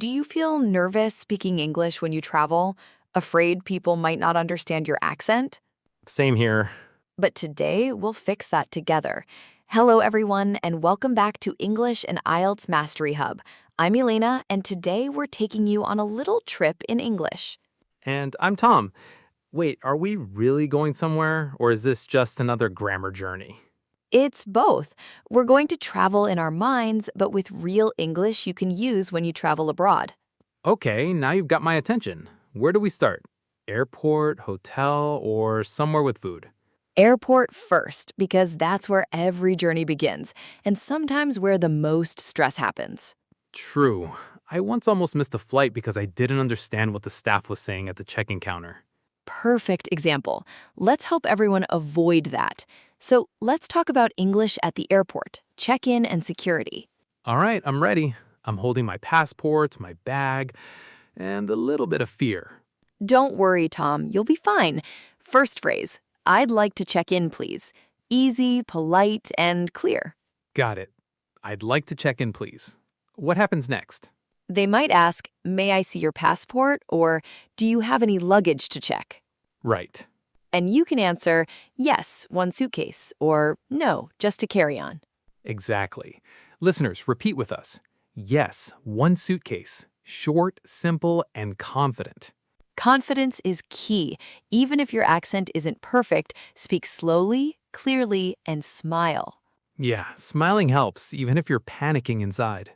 Do you feel nervous speaking English when you travel? Afraid people might not understand your accent? Same here. But today, we'll fix that together. Hello, everyone, and welcome back to English and IELTS Mastery Hub. I'm Elena, and today we're taking you on a little trip in English. And I'm Tom. Wait, are we really going somewhere, or is this just another grammar journey? It's both. We're going to travel in our minds, but with real English you can use when you travel abroad. Okay, now you've got my attention. Where do we start? Airport, hotel, or somewhere with food? Airport first, because that's where every journey begins, and sometimes where the most stress happens. True. I once almost missed a flight because I didn't understand what the staff was saying at the check-in counter. Perfect example. Let's help everyone avoid that. So let's talk about English at the airport, check-in and security. All right, I'm ready. I'm holding my passport, my bag, and a little bit of fear. Don't worry, Tom, you'll be fine. First phrase, I'd like to check in, please. Easy, polite, and clear. Got it. I'd like to check in, please. What happens next? They might ask, may I see your passport? Or do you have any luggage to check? Right. And you can answer, yes, one suitcase, or no, just a carry-on. Exactly. Listeners, repeat with us. Yes, one suitcase. Short, simple, and confident. Confidence is key. Even if your accent isn't perfect, speak slowly, clearly, and smile. Yeah, smiling helps, even if you're panicking inside.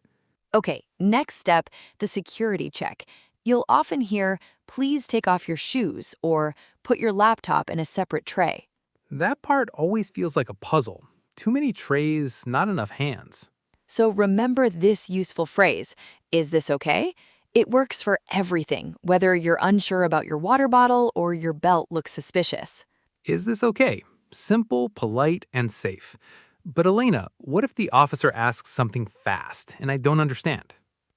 Okay, next step, the security check. You'll often hear, please take off your shoes, or put your laptop in a separate tray. That part always feels like a puzzle. Too many trays, not enough hands. So remember this useful phrase, is this okay? It works for everything, whether you're unsure about your water bottle or your belt looks suspicious. Is this okay? Simple, polite, and safe. But Elena, what if the officer asks something fast and I don't understand?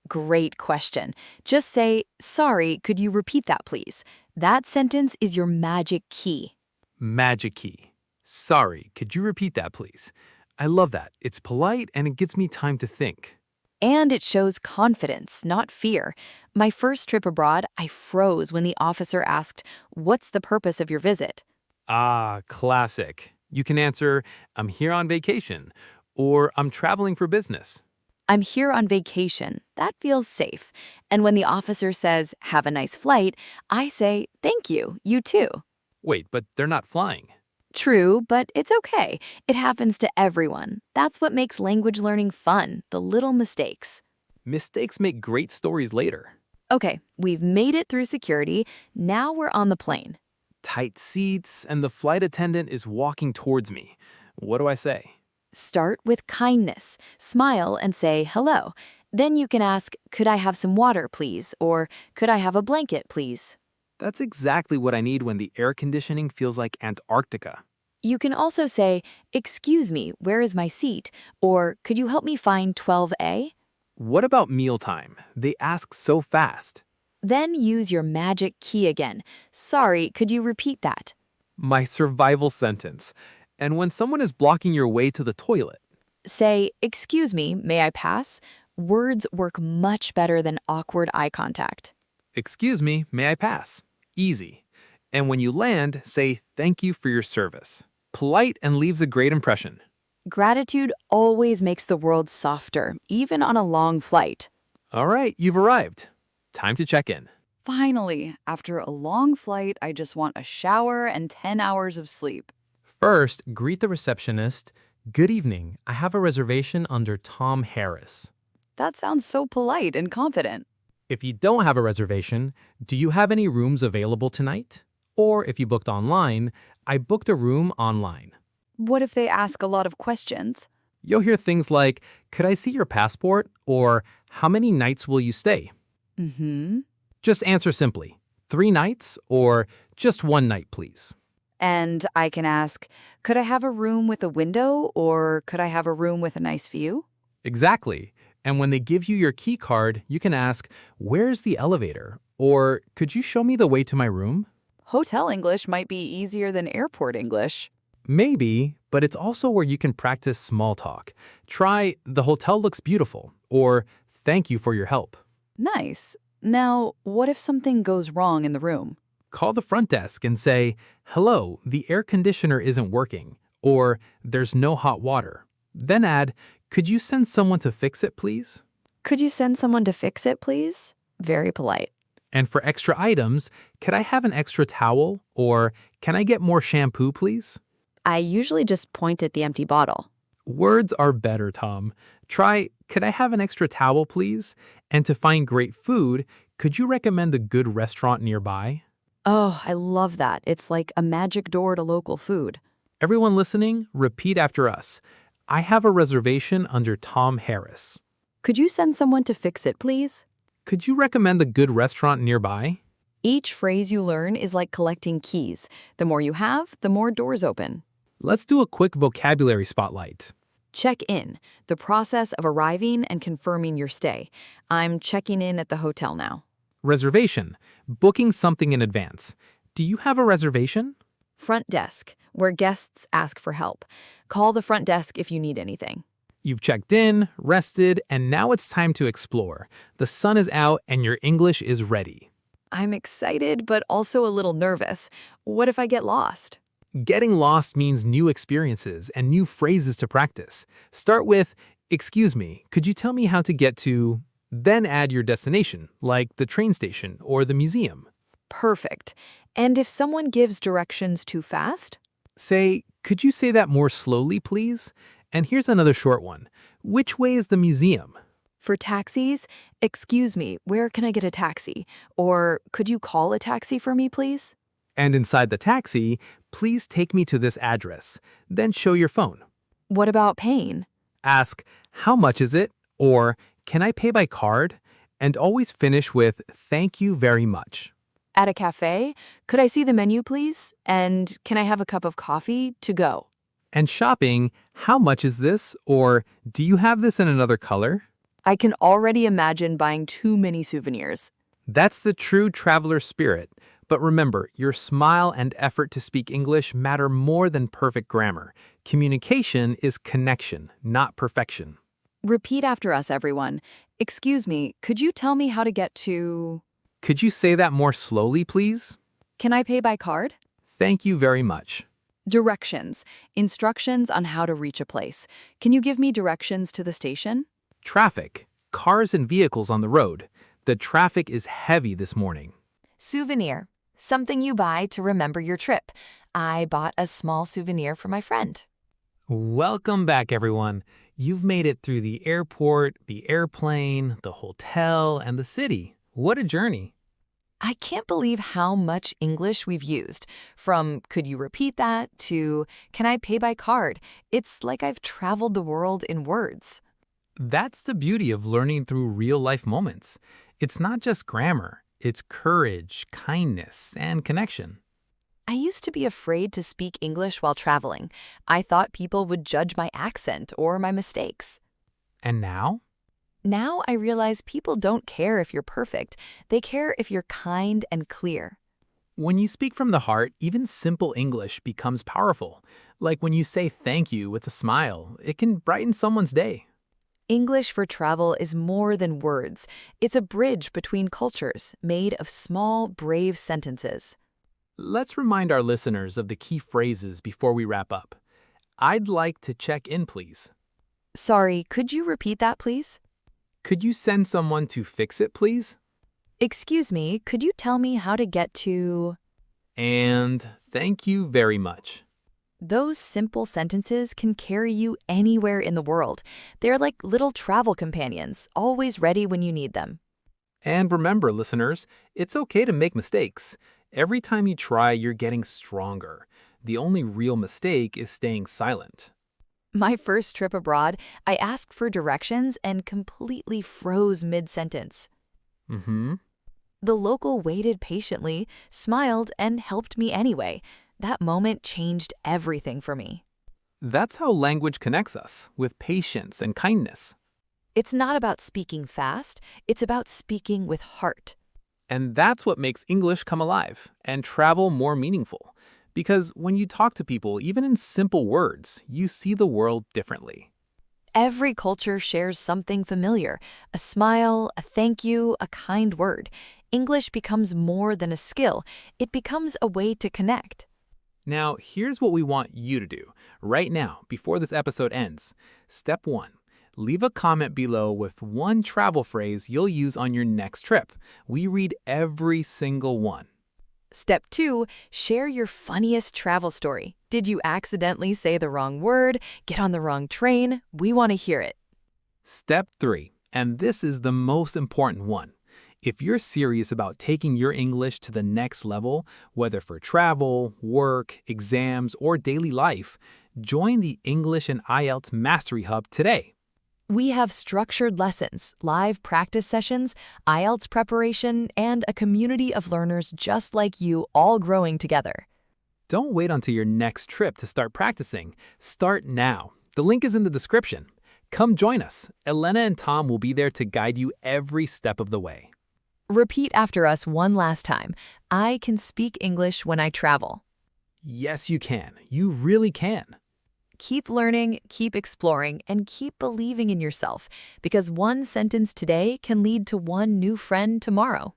Great question. Just say, sorry, could you repeat that, please? That sentence is your magic key. Magic key. Sorry, could you repeat that, please? I love that. It's polite and it gives me time to think. And it shows confidence, not fear. My first trip abroad, I froze when the officer asked, what's the purpose of your visit? Ah, classic. You can answer, I'm here on vacation, or I'm traveling for business. I'm here on vacation. That feels safe. And when the officer says, have a nice flight, I say, thank you, you too. Wait, but they're not flying. True, but it's okay. It happens to everyone. That's what makes language learning fun, the little mistakes. Mistakes make great stories later. Okay, we've made it through security. Now we're on the plane. Tight seats, and the flight attendant is walking towards me. What do I say? Start with kindness. Smile and say hello. Then you can ask, could I have some water, please? Or could I have a blanket, please? That's exactly what I need when the air conditioning feels like Antarctica. You can also say, excuse me, where is my seat? Or could you help me find 12A? What about mealtime? They ask so fast. Then use your magic key again. Sorry, could you repeat that? My survival sentence. And when someone is blocking your way to the toilet. Say, excuse me, may I pass? Words work much better than awkward eye contact. Excuse me, may I pass? Easy. And when you land, say thank you for your service. Polite and leaves a great impression. Gratitude always makes the world softer, even on a long flight. All right, you've arrived. Time to check in. Finally, after a long flight, I just want a shower and 10 hours of sleep. First, greet the receptionist. Good evening. I have a reservation under Tom Harris. That sounds so polite and confident. If you don't have a reservation, do you have any rooms available tonight? Or if you booked online, I booked a room online. What if they ask a lot of questions? You'll hear things like, could I see your passport? Or how many nights will you stay? Just answer simply, 3 nights or just 1 night, please. And I can ask, could I have a room with a window or could I have a room with a nice view? Exactly. And when they give you your key card, you can ask, where's the elevator? Or could you show me the way to my room? Hotel English might be easier than airport English. Maybe, but it's also where you can practice small talk. Try, the hotel looks beautiful, or thank you for your help. Nice. Now, what if something goes wrong in the room? Call the front desk and say, "Hello, the air conditioner isn't working," or "There's no hot water." Then add, "Could you send someone to fix it, please?" Could you send someone to fix it, please? Very polite. And for extra items, "Could I have an extra towel?" or "Can I get more shampoo, please?" I usually just point at the empty bottle. Words are better, Tom. Try, "Could I have an extra towel, please?" And to find great food, "Could you recommend a good restaurant nearby?" Oh, I love that. It's like a magic door to local food. Everyone listening, repeat after us. "I have a reservation under Tom Harris." Could you send someone to fix it, please? "Could you recommend a good restaurant nearby?" Each phrase you learn is like collecting keys. The more you have, the more doors open. Let's do a quick vocabulary spotlight. Check in, the process of arriving and confirming your stay. I'm checking in at the hotel now. Reservation, booking something in advance. Do you have a reservation? Front desk, where guests ask for help. Call the front desk if you need anything. You've checked in, rested, and now it's time to explore. The sun is out and your English is ready. I'm excited, but also a little nervous. What if I get lost? Getting lost means new experiences and new phrases to practice. Start with, "Excuse me, could you tell me how to get to..." Then add your destination, like the train station or the museum. Perfect. And if someone gives directions too fast? Say, "Could you say that more slowly, please?" And here's another short one. "Which way is the museum?" For taxis, excuse me, where can I get a taxi? Or could you call a taxi for me, please? And inside the taxi, "Please take me to this address." Then show your phone. What about paying? Ask, "How much is it?" or "Can I pay by card?" And always finish with, "Thank you very much." At a cafe, could I see the menu, please? And can I have a cup of coffee to go? And shopping, "How much is this?" or "Do you have this in another color?" I can already imagine buying too many souvenirs. That's the true traveler spirit. But remember, your smile and effort to speak English matter more than perfect grammar. Communication is connection, not perfection. Repeat after us, everyone. Excuse me, could you tell me how to get to... Could you say that more slowly, please? Can I pay by card? Thank you very much. Directions. Instructions on how to reach a place. Can you give me directions to the station? Traffic. Cars and vehicles on the road. The traffic is heavy this morning. Souvenir. Something you buy to remember your trip. I bought a small souvenir for my friend. Welcome back, everyone. You've made it through the airport, the airplane, the hotel, and the city. What a journey. I can't believe how much English we've used. From could you repeat that to can I pay by card? It's like I've traveled the world in words. That's the beauty of learning through real-life moments. It's not just grammar. It's courage, kindness, and connection. I used to be afraid to speak English while traveling. I thought people would judge my accent or my mistakes. And now? Now I realize people don't care if you're perfect. They care if you're kind and clear. When you speak from the heart, even simple English becomes powerful. Like when you say thank you with a smile, it can brighten someone's day. English for travel is more than words. It's a bridge between cultures made of small, brave sentences. Let's remind our listeners of the key phrases before we wrap up. "I'd like to check in, please." Sorry, could you repeat that, please? "Could you send someone to fix it, please?" Excuse me, could you tell me how to get to... And "Thank you very much." Those simple sentences can carry you anywhere in the world. They're like little travel companions, always ready when you need them. And remember, listeners, it's okay to make mistakes. Every time you try, you're getting stronger. The only real mistake is staying silent. My first trip abroad, I asked for directions and completely froze mid-sentence. The local waited patiently, smiled, and helped me anyway. That moment changed everything for me. That's how language connects us, with patience and kindness. It's not about speaking fast, it's about speaking with heart. And that's what makes English come alive and travel more meaningful. Because when you talk to people, even in simple words, you see the world differently. Every culture shares something familiar: a smile, a thank you, a kind word. English becomes more than a skill, it becomes a way to connect. Now, here's what we want you to do right now before this episode ends. Step 1. Leave a comment below with one travel phrase you'll use on your next trip. We read every single one. Step 2, share your funniest travel story. Did you accidentally say the wrong word, get on the wrong train? We want to hear it. Step 3, and this is the most important one. If you're serious about taking your English to the next level, whether for travel, work, exams, or daily life, join the English and IELTS Mastery Hub today. We have structured lessons, live practice sessions, IELTS preparation, and a community of learners just like you all growing together. Don't wait until your next trip to start practicing. Start now. The link is in the description. Come join us. Elena and Tom will be there to guide you every step of the way. Repeat after us one last time. I can speak English when I travel. Yes, you can. You really can. Keep learning, keep exploring, and keep believing in yourself, because one sentence today can lead to one new friend tomorrow.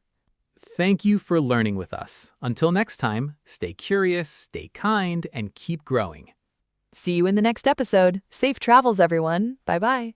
Thank you for learning with us. Until next time, stay curious, stay kind, and keep growing. See you in the next episode. Safe travels, everyone. Bye-bye.